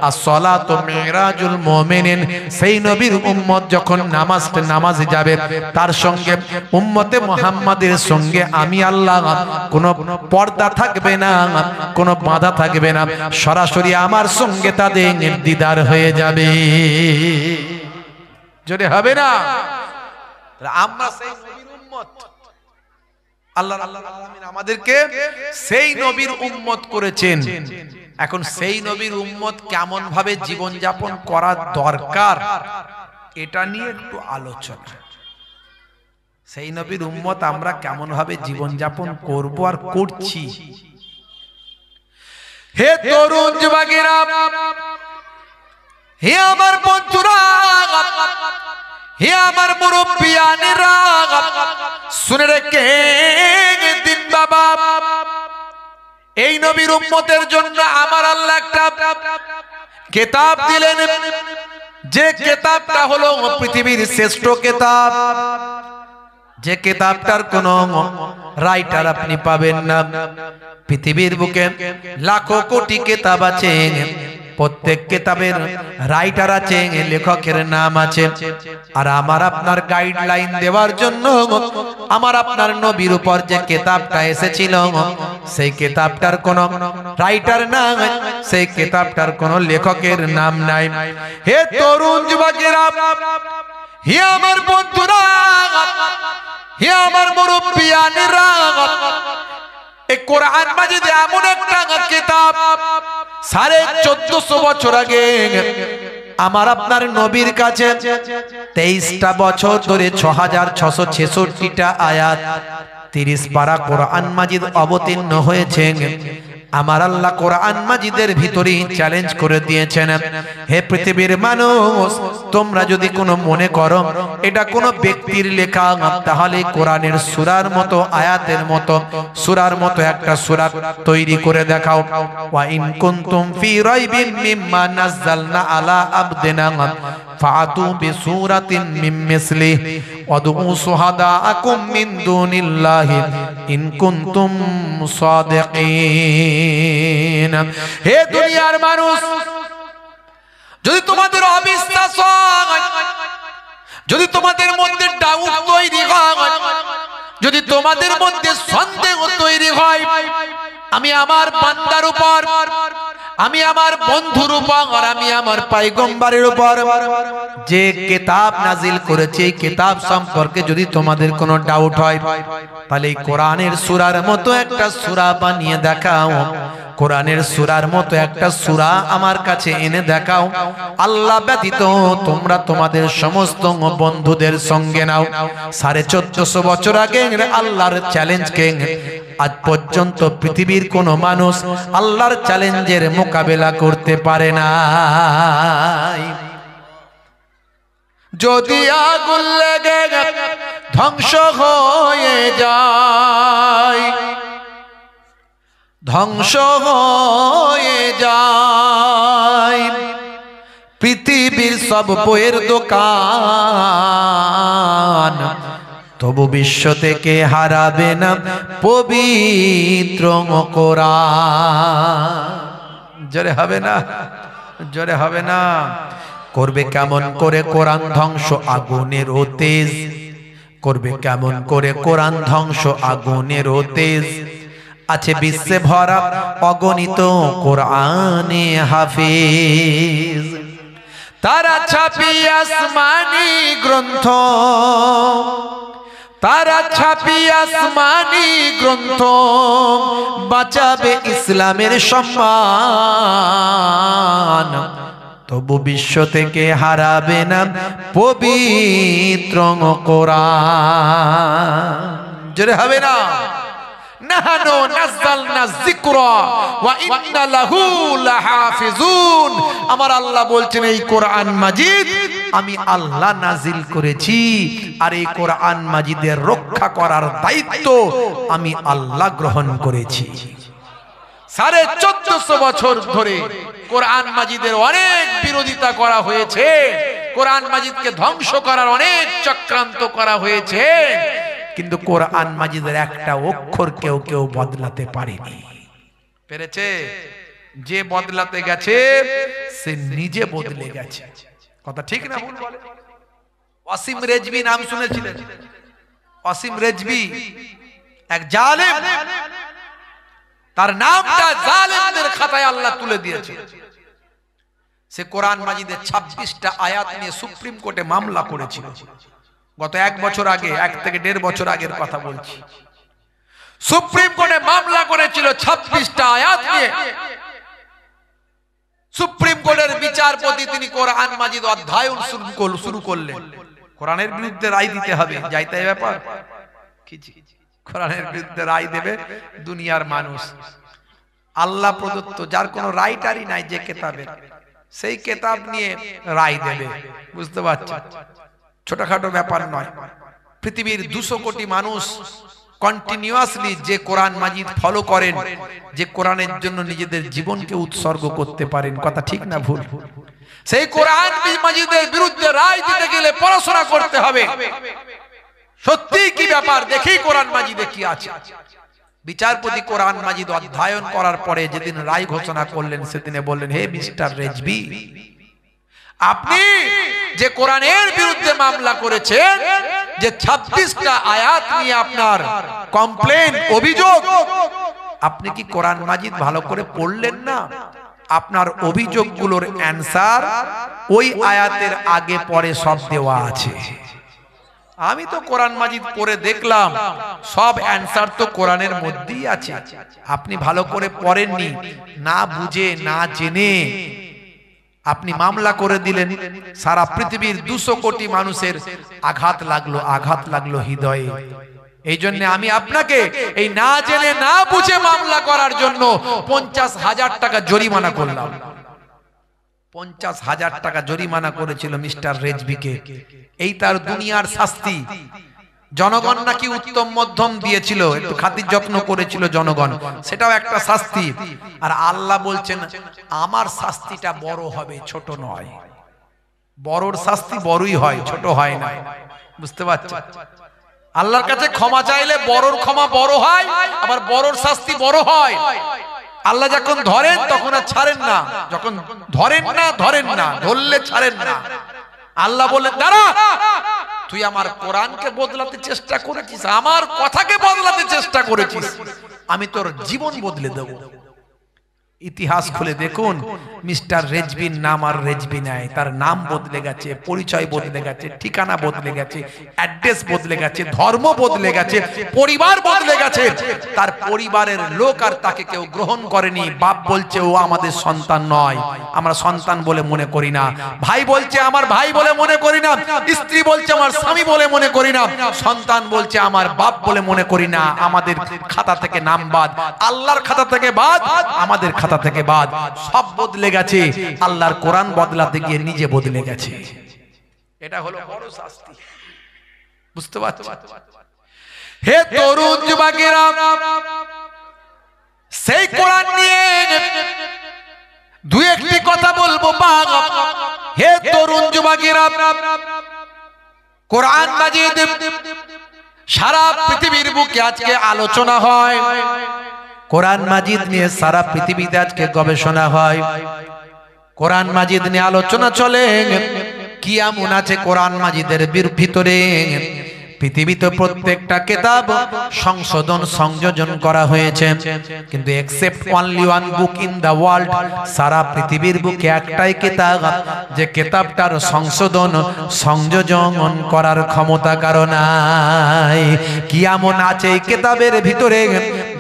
as-salatu মিরাজুল মুমিনিন। সেই নবীর উম্মত যখন নামাজে যাবে, তার সঙ্গে উম্মতে মুহাম্মাদের সঙ্গে আমি আল্লাহ কোনো পর্দা থাকবে না, কোনো বাধা থাকবে না, সরাসরি আমার সঙ্গে তাদের দিদার হয়ে যাবে। যদি হবে না, আমরা সেই নবীর উম্মত, আল্লাহ রাব্বুল আলামিন আমাদেরকে সেই নবীর উম্মত করেছেন। এখন সেই নবীর উম্মত কেমন ভাবে জীবন যাপন করা দরকার, এটা নিয়ে একটু আলোচনা। সেই নবীর উম্মত আমরা কেমন ভাবে জীবন যাপন করব আর করছি। হে তরুণ যুবকেরা, হে আমার বন্ধুরা, হে আমার মুরব্বিয়ানেরা, শুনে রেখে দিন বাবা, এই নবীর উম্মতের জন্য আমার আল্লাহ একটা কিতাব দিলেন, যে কিতাবটা হলো পৃথিবীর শ্রেষ্ঠ কিতাব, যে কিতাবটার কোন রাইটার আপনি পাবেন না। পৃথিবীর বুকে লাখো কোটি কিতাব আছে, প্রত্যেক কিতাবের রাইটার আছে, লেখকের নাম আছে, আর আমার আপনার গাইডলাইন দেওয়ার জন্য আমার আপনার নবীর উপর যে কিতাবটা এসেছিল, সেই কিতাবটার কোন রাইটার নাই, সেই কিতাবটার কোন লেখকের নাম নাই। হে তরুণ যুবকেরা, হে আমার বন্ধুরা, হে আমার মুরব্বিয়ানেরা, এই কোরআন মাজিদ এমন একটা কিতাব, 1450 বছর আগে আমার আপনার নবীর কাছে 23টা বছর ধরে 6666টা আয়াত, 30 পারা কোরআন মাজিদ অবতীর্ণ হয়েছে। আমার আল্লাহ কোরআন মাজিদের ভিতরে চ্যালেঞ্জ করে দিয়েছেন, হে পৃথিবীর মানুষ, তোমরা যদি কোনো মনে করো এটা কোনো ব্যক্তির লেখা, তাহলে কোরআনের সূরার মতো, আয়াতের মতো, সূরার মতো একটা সূরা তৈরি করে দেখাও। ওয়া ইন কুনতুম ফি রাইবিন মিম্মা নাযালনা আলা আবদিনা ফাআতু বিসূরাতিন মিন মিসলিহি ওয়াদউ শুহাদাআকুম মিন দুনিল্লাহি ইন কুনতুম সাদিকিন। হে দুনিয়ার মানুষ, যদি তোমাদের অবিশ্বাস হয়, যদি তোমাদের মধ্যে ডাউট তৈরি হয়, যদি তোমাদের মধ্যে সন্দেহ তৈরি হয়, আমি আমার বান্দার উপর, আমি আমার বন্ধুর উপর, আমি আমার পয়গম্বরের উপর যে কিতাব নাজিল করেছি, এই কিতাব সম্পর্কে যদি তোমাদের কোনো ডাউট হয়, তাহলে এই কোরআনের সূরার মতো একটা সূরা বানিয়ে দেখাও, কোরআনের সূরার মতো একটা সূরা আমার কাছে এনে দেখাও। আল্লাহ ব্যতীত তোমরা তোমাদের সমস্ত বন্ধুদের সঙ্গে নাও। 1450 বছর আগে আল্লাহর চ্যালেঞ্জকে আজ পর্যন্ত পৃথিবীর কোন মানুষ আল্লাহর চ্যালেঞ্জের মোকাবেলা করতে পারে না। যদি আগুন লেগে ধ্বংস হয়ে যায়, ধ্বংস হয়ে যায় পৃথিবীর সব বইয়ের দোকান, তবু বিশ্ব থেকে হারাবে না পবিত্র কোরআন। জোরে হবে না, জোরে হবে না। করবে কেমন করে কোরআন ধ্বংস আগুনের তেজ, করবে কেমন করে কোরআন ধ্বংস আগুনের তেজ। আছে বিশ্বে ভরা অগণিত কোরআনে হাফিজ, তারা ছাপি আসমানি গ্রন্থ, তারা ছাপি আসমানি গ্রন্থ, বাঁচাবে ইসলামের সম্মান, তবু বিশ্ব থেকে হারাবে না পবিত্র কোরআন। জোরে হবে না। নাহানু নাযালনা যিকরা ওয়া ইন্না লাহু লাহাফিজুন। আমার আল্লাহ বলছেন এই কোরআন মাজিদ আমি আল্লাহ নাজিল করেছি, আর এই কোরআন মাজিদের রক্ষা করার দায়িত্ব আমি আল্লাহ গ্রহণ করেছি। 1450 বছর ধরে কোরআন মাজিদের অনেক বিরোধিতা করা হয়েছে, কোরআন মাজিদকে ধ্বংস করার অনেক চক্রান্ত করা হয়েছে, কিন্তু কোরআন মাজিদের একটা অক্ষর কেউ কেউ বদলাতে পারেনি। পেরেছে? যে বদলাতে গেছে সে নিজে বদলে গেছে। কথা ঠিক না ভুল বলে? ওয়াসিম রেজভি নাম শুনেছিলেন? ওয়াসিম রেজভি এক জালেম, তার নামটা জালেমদের খাতায় আল্লাহ তুলে দিয়েছে। সে কোরআন মাজিদের 26টা আয়াত নিয়ে সুপ্রিম কোর্টে মামলা করেছিল। গত 1 বছর আগে, 1 থেকে 1.5 বছর আগের কথা বলছি। সুপ্রিম কোর্টে মামলা করেছিল 26টা আয়াত নিয়ে। সুপ্রিম কোর্টের বিচারপতি তিনি কোরআন মাজিদ অধ্যয়ন শুরু করলেন। কোরআনের বিরুদ্ধে রায় দিতে হবে, যাইতে ব্যাপার কোরআনের বিরুদ্ধে রায় দেবে দুনিয়ার মানুষ। আল্লাহ প্রদত্ত যার কোনো রাইটারই নাই, যে কেতাবের সেই কেতাব নিয়ে রায় দেবে। বুঝতে পারছেন? ছোটখাটো ব্যাপার নয়। পৃথিবীর 200 কোটি মানুষ কন্টিনিউয়াসলি যে কোরআন মাজিদ ফলো করেন, যে কোরআনের জন্য নিজেদের জীবনকে উৎসর্গ করতে পারেন। কথা ঠিক না ভুল? সেই কোরআন মাজিদের বিরুদ্ধে রায় দিতে গেলে পড়াশোনা করতে হবে। সত্যি কি ব্যাপার দেখি কোরআন মাজিদে কি আছে। বিচারপতি কোরআন মাজিদ অধ্যয়ন করার পরে যেদিন রায় ঘোষণা করলেন, সেদিনে বললেন, হে মিস্টার রেজভি, আপনি যে কোরআনের বিরুদ্ধে মামলা করেছেন, যে 26টা আয়াত নিয়ে আপনার কমপ্লেন, অভিযোগ, আপনি কি কোরআন মাজিদ ভালো করে পড়লেন না? আপনার অভিযোগগুলোর অ্যানসার ওই আয়াতের আগে পরে সব দেওয়া আছে। আমি তো কোরআন মাজিদ পড়ে দেখলাম, সব অ্যানসার তো কোরআনের মধ্যেই আছে। আপনি ভালো করে পড়েননি, না বুঝে না জেনে আপনি মামলা করে দিলেন। সারা পৃথিবীর 200 কোটি মানুষের আঘাত লাগলো হৃদয়ে। এই জন্য আমি আপনাকে এই না জেনে না বুঝে মামলা করার জন্য 50,000 টাকা জরিমানা করলাম। 50,000 টাকা জরিমানা করেছিল মিস্টার রেজভিকে। এই তার দুনিয়ার শাস্তি। জনগণ নাকি উত্তম মধ্যম দিয়েছিল, একটু খাতির যত্ন করেছিল জনগণ, সেটাও একটা শাস্তি। আর আল্লাহ বলছেন, আমার শাস্তিটা বড় হবে, ছোট নয়। বড়র শাস্তি বড়ই হয়, ছোট হয় না। বুঝতে পারছেন? আল্লাহর কাছে ক্ষমা চাইলে বড়র ক্ষমা বড় হয়, আবার বড়র শাস্তি বড় হয়। আল্লাহ যখন ধরেন তখন আর ছাড়েন না, যখন ধরেন না, ধরলে ছাড়েন না। আল্লাহ বলেন, দাঁড়া, তুই আমার কোরআনকে বদলাতে চেষ্টা করেছিস, আমার কথাকে বদলাতে চেষ্টা করেছিস, আমি তোর জীবন বদলে দেব। ইতিহাস খুলে দেখুন, মিস্টার রেজভির নাম আর রেজভি নাই, তার নাম বদলে গেছে, পরিচয় বদলে গেছে, ঠিকানা বদলে গেছে, অ্যাড্রেস বদলে গেছে, ধর্ম বদলে গেছে, পরিবার বদলে গেছে। তার পরিবারের লোক আর তাকে কেউ গ্রহণ করেনি। বাপ বলছে ও আমাদের সন্তান নয়, আমরা সন্তান বলে মনে করি না। ভাই বলছে আমার ভাই বলে মনে করি না। স্ত্রী বলছে আমার স্বামী বলে মনে করি না। সন্তান বলছে আমার বাপ বলে মনে করি না। আমাদের খাতা থেকে নাম বাদ, আল্লাহর খাতা থেকে বাদ, আমাদের খাতা থেকে বাদ, সব বদলে গেছে। আল্লাহর কোরআন বদলাতে গিয়ে নিজে বদলে গেছে। এটা হলো বড় শাস্তি। বুঝতে পারছো? হে তরুণ যুবকেরা, সেই কোরআন নিয়ে দুই একটি কথা বলবো। হে তরুণ যুবকেরা, কোরআন মাজিদ সারা পৃথিবীর বুকে আজকে আলোচনা হয়। কোরআন মাজিদ নিয়ে সারা পৃথিবীতে আজকে গবেষণা হয়। কোরআন মাজিদ নিয়ে আলোচনা চলে। কি এমন আছে কোরআন মাজিদের ভিতরে? পৃথিবীতে প্রত্যেকটা কিতাব সংশোধন সংযোজন করা হয়েছে, কিন্তু except only one book in the world, সারা পৃথিবীর বুকে একটাই কিতাব, যে কিতাবটার সংশোধন সংযোজন করার ক্ষমতা কারো নাই। কি এমন আছে এই কিতাবের ভিতরে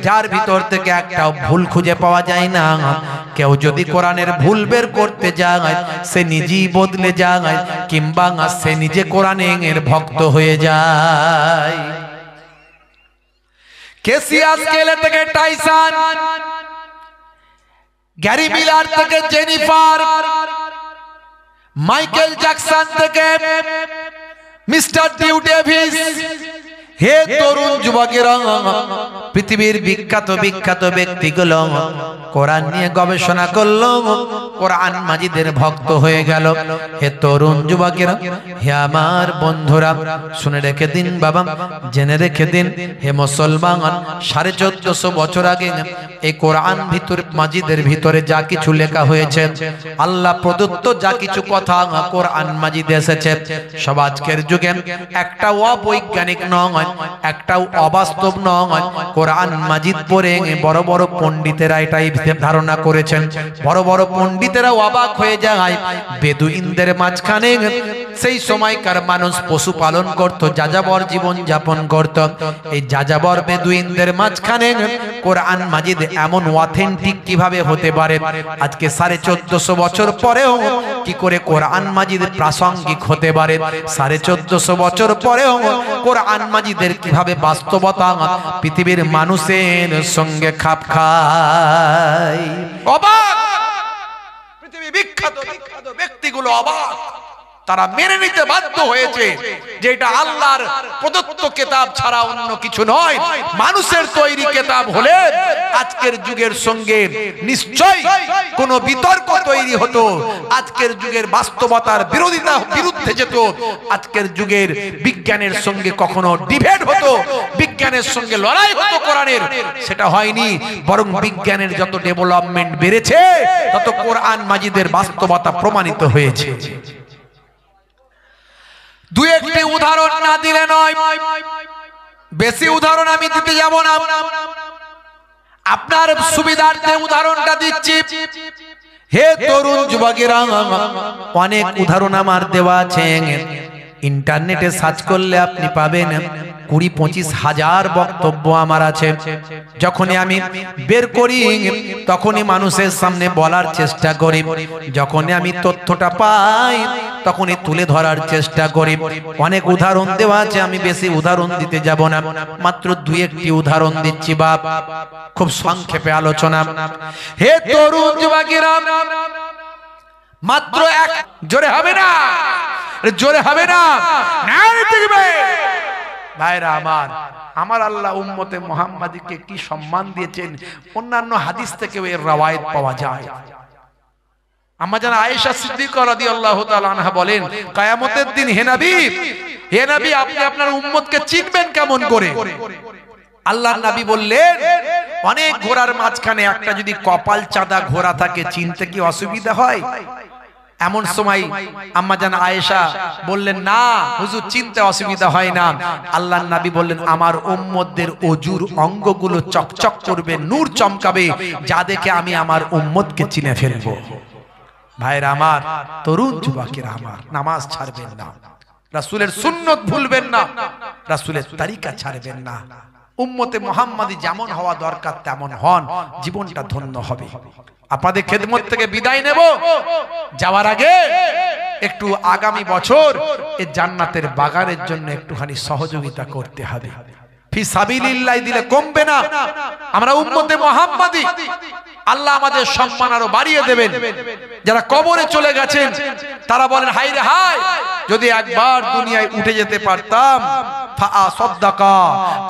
যার ভিতর থেকে একটাও ভুল খুঁজে পাওয়া যায় না? কেউ যদি কোরআনের ভুল বের করতে যায়, সে নিজেই বদলে যায়, কিংবা সে নিজে কোরআনের ভক্ত হয়ে যায়। কেসিয়াস কেলে থেকে টাইসন, গ্যারি মিলার থেকে জেনিফার, মাইকেল জ্যাকসন থেকে মিস্টার ডিউ ডেভিস, হে তরুণ যুবকেরা, পৃথিবীর বিখ্যাত বিখ্যাত ব্যক্তিগুলো কোরআন নিয়ে গবেষণা করলো, কোরআন মাজিদের ভক্ত হয়ে গেল। হে তরুণ যুবকেরা, হে আমার বন্ধুরা, শুনে রেখে দিন বাবা, জেনে রেখে দিন, হে মুসলমান, 1450 বছর আগে এই কোরআন মাজিদের ভিতরে যা কিছু লেখা হয়েছে, আল্লাহ প্রদত্ত যা কিছু কথা কোরআন মাজিদে এসেছে, সব আজকের যুগে একটা অবৈজ্ঞানিক নয়, একটাও অবাস্তব নয়। কোরআন মাজিদ পড়ে বড় বড় পণ্ডিতেরা এটাই ধারণা করেছেন। বড় বড় পণ্ডিতেরা অবাক হয়ে যায়, বেদুইনদের মাঝখানে সেই সময়কার মানুষ পশুপালন করত, যাযাবর জীবন যাপন করত। এই যাযাবর বেদুইনদের মাঝখানে কোরআন মাজিদ এমন অথেন্টিক কিভাবে হতে পারে? আজকে 1450 বছর পরেও কি করে কোরআন মাজিদ প্রাসঙ্গিক হতে পারে? 1450 বছর পরেও কোরআন মাজিদের কিভাবে বাস্তবতা পৃথিবীর মানুষের সঙ্গে খাপ খায়? অবাক! পৃথিবী বিখ্যাত বিখ্যাত ব্যক্তিগুলো অবাক। তারা মেনে নিতে বাধ্য হয়েছে যে এটা আল্লাহর প্রদত্ত কিতাব ছাড়া অন্য কিছু নয়, মানুষের তৈরি কিতাব হলে আজকের যুগের সঙ্গে নিশ্চয়ই কোনো বিতর্ক তৈরি হতো, আজকের যুগের বাস্তবতার বিরুদ্ধে যেত, আজকের যুগের বিজ্ঞানের সঙ্গে কখনো ডিবেট হতো, বিজ্ঞানের সঙ্গে লড়াই হতো কোরআনের। সেটা হয়নি, বরং বিজ্ঞানের যত ডেভেলপমেন্ট বেড়েছে তত কোরআন মাজিদের বাস্তবতা প্রমাণিত হয়েছে। দুই একটি উদাহরণ না দিলে নয়, বেশি উদাহরণ আমি দিতে যাব না, আপনার সুবিধার্থে উদাহরণটা দিচ্ছি। হে তরুণ যুবকেরা, অনেক উদাহরণ আমার দেওয়া আছে, ইন্টারনেটে সার্চ করলে আপনি পাবেন 20-25 হাজার বক্তব্য আমার আছে। যখনই আমি বের করি তখনই মানুষের সামনে বলার চেষ্টা করি, যখনই আমি তথ্যটা পাই তখনই তুলে ধরার চেষ্টা করি। অনেক উদাহরণ দেওয়া আছে, আমি বেশি উদাহরণ দিতে যাব না, মাত্র 2-1টি উদাহরণ দিচ্ছি বাপ, খুব সংক্ষেপে আলোচনা। হে তরুণ যুবকেরা, মাত্র এক, জোরে হবে না, জোরে হবে না, ভাইরা আমার, আমার আল্লাহ উম্মতে মুহাম্মাদীকে কি সম্মান দিয়েছেন, অন্যান্য হাদিস থেকেও এর রওয়ায়াত পাওয়া যায়। আম্মা জান আয়েশা সিদ্দিকা রাদিয়াল্লাহু তাআলা আনহা বলেন, কিয়ামতের দিন হে নবী, আপনি আপনার উম্মতকে চিনবেন কেমন করে? আল্লাহর নবী বললেন, অনেক ঘোড়ার মাঝখানে একটা যদি কপাল চাঁদা ঘোড়া থাকে, চিনতে কি অসুবিধা হয়? এমন সময় আম্মা জান আয়েশা বললেন, না হুজুর, চিনতে অসুবিধা হয় না। আল্লাহর নবী বললেন, আমার উম্মতদের ওজুর অঙ্গগুলো চকচক করবে, নূর চমকাবে, যা দেখে আমি আমার উম্মতকে চিনে ফেলবো। ভাইরা আমার, তরুণ যুবকেরা আমার, নামাজ ছাড়বেন না, রাসূলের সুন্নত ভুলবেন না, রাসূলের তরিকা ছাড়বেন না। উম্মতে মুহাম্মাদী যেমন হওয়া দরকার তেমন হন, জীবনটা ধন্য হবে। আপনাদের খেদমত থেকে বিদায় নেব, যাওয়ার আগে একটু আগামী বছর এই জান্নাতের বাগানের জন্য একটুখানি সহযোগিতা করতে হবে। ফি সাবিলিল্লাহ দিলে কমবে না। আমরা উম্মতে মুহাম্মাদী, আল্লাহ আমাদের সম্মান আরো বাড়িয়ে দেবেন। যারা কবরে চলে গেছেন তারা বলেন, হায় রে হায়, যদি একবার দুনিয়ায় উঠে যেতে পারতাম, ফাআসাদ্দাকা,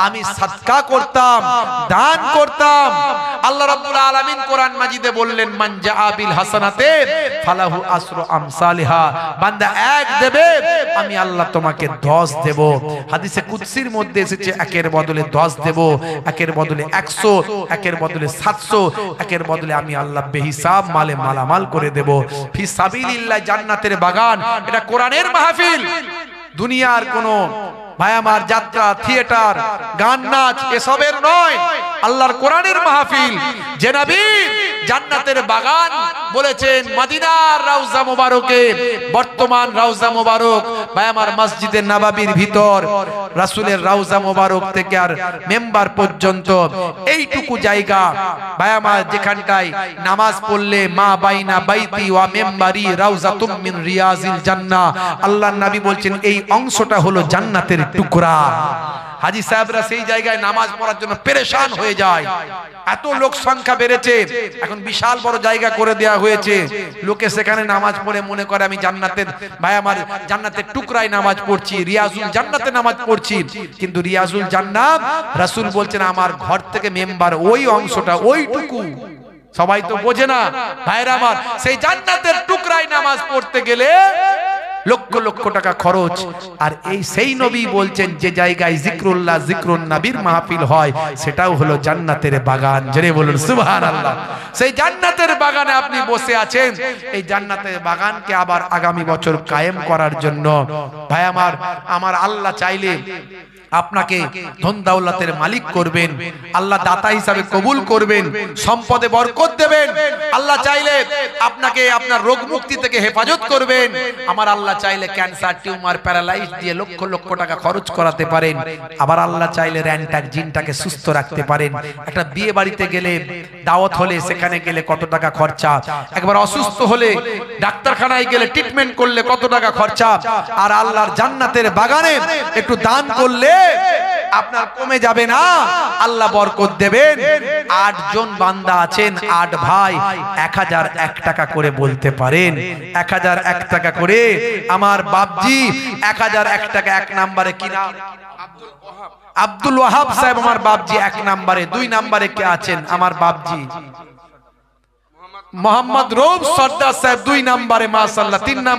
আমি সাদকা করতাম, দান করতাম। আল্লাহ রাব্বুল আলামিন কোরআন মাজিদে বললেন, মান জাআ বিল হাসানাতে ফালাহু আসরু আমসালিহা, বান্দা এক দেবে, আমি আল্লাহ তোমাকে 10 দেব। হাদিসে কুদসির মধ্যে এসেছে, একের বদলে 10 দেব, একের বদলে 100, একের বদলে 700, একের বদলে আমি আল্লাহ বেহিসাব মালে মালামাল করে দেব। ফি সাবিলিল্লাহ, জান্নাতের বাগান, এটা কোরআনের মাহফিল, দুনিয়ার কোনো ভাই আমার যাত্রা, থিয়েটার, গান নাচ এসবের নয়, আল্লাহর কোরআনের মাহফিল। যে নবী জান্নাতের বাগান বলেছেন মদিনার রওজা মুবারকে, বর্তমান রওজা মুবারক ভাই আমার মসজিদে নববীর ভিতর রাসূলের রওজা মুবারক থেকে আর মেম্বার পর্যন্ত এইটুকু জায়গা ভাই আমার, যেখানটায় নামাজ পড়লে মা বাইনা বাইতি ওয়া মেম্বারি রওজাতুম মিন রিয়াজিল জান্নাহ, আল্লাহর নবী বলছেন এই অংশটা হলো জান্নাতের টুকরা। হাজী সাহেবরা সেই জায়গায় নামাজ পড়ার জন্য পেরেশান হয়ে যায়। এত লোক সংখ্যা বেড়েছে, এখন বিশাল বড় জায়গা করে দেয়া হয়েছে। লোকে সেখানে নামাজ পড়ে মনে করে আমি জান্নাতের ভাই, আমার জান্নাতের টুকরায় নামাজ পড়ছি, রিয়াজুল জান্নাতে নামাজ পড়ছি। কিন্তু রিয়াজুল জান্নাত রাসূল বলছেন আমার ঘর থেকে মেম্বার ওই অংশটা, ওইটুকু সবাই তো বোঝে না ভাইরা আমার। সেই জান্নাতের টুকরায় নামাজ পড়তে গেলে লক্ষ লক্ষ টাকা খরচ। আর এই সেই নবী বলছেন যে জায়গায় জিক্রুল্লাহ জিক্রুন নবীর মাহফিল হয় সেটাও হলো জান্নাতের বাগান। জোরে বলুন সুবহানাল্লাহ। সেই জান্নাতের বাগানে আপনি বসে আছেন। এই জান্নাতের বাগানকে আবার আগামী বছর কায়েম করার জন্য ভাই আমার আল্লাহ চাইলে আপনাকে ধন দৌলতের মালিক করবেন, আল্লাহ দাতা হিসাবে কবুল করবেন, সম্পদে বরকত দেবেন। আল্লাহ চাইলে আপনাকে আপনার রোগ মুক্তি থেকে হেফাজত করবেন। আমার আল্লাহ চাইলে ক্যান্সার, টিউমার, প্যারালাইজ দিয়ে লক্ষ লক্ষ টাকা খরচ করাতে পারেন। আবার আল্লাহ চাইলে র্যান্টাক জিনটাকে সুস্থ রাখতে পারেন। একটা বিয়ে বাড়িতে গেলে, দাওয়াত হলে সেখানে গেলে কত টাকা খরচা, একবার অসুস্থ হলে ডাক্তারখানায় গেলে ট্রিটমেন্ট করলে কত টাকা খরচা। আর আল্লাহর জান্নাতের বাগানে একটু দান করলে আপনার কমে যাবে না, আল্লাহ বরকত দেবেন। 8 জন বান্দা আছেন, 8 ভাই 1001 টাকা করে বলতে পারেন। 1001 টাকা করে আমার বাপজি 1001 টাকা। 1 নম্বরে কি নাম? আব্দুল ওয়াহাব সাহেব আমার বাপজি 1 নম্বরে। 2 নম্বরে কে আছেন? আমার বাপজি মোহাম্মদ রৌফ সর্দার সাহেব 2 নম্বরে। মাশাআল্লাহ। 3 নম্বরে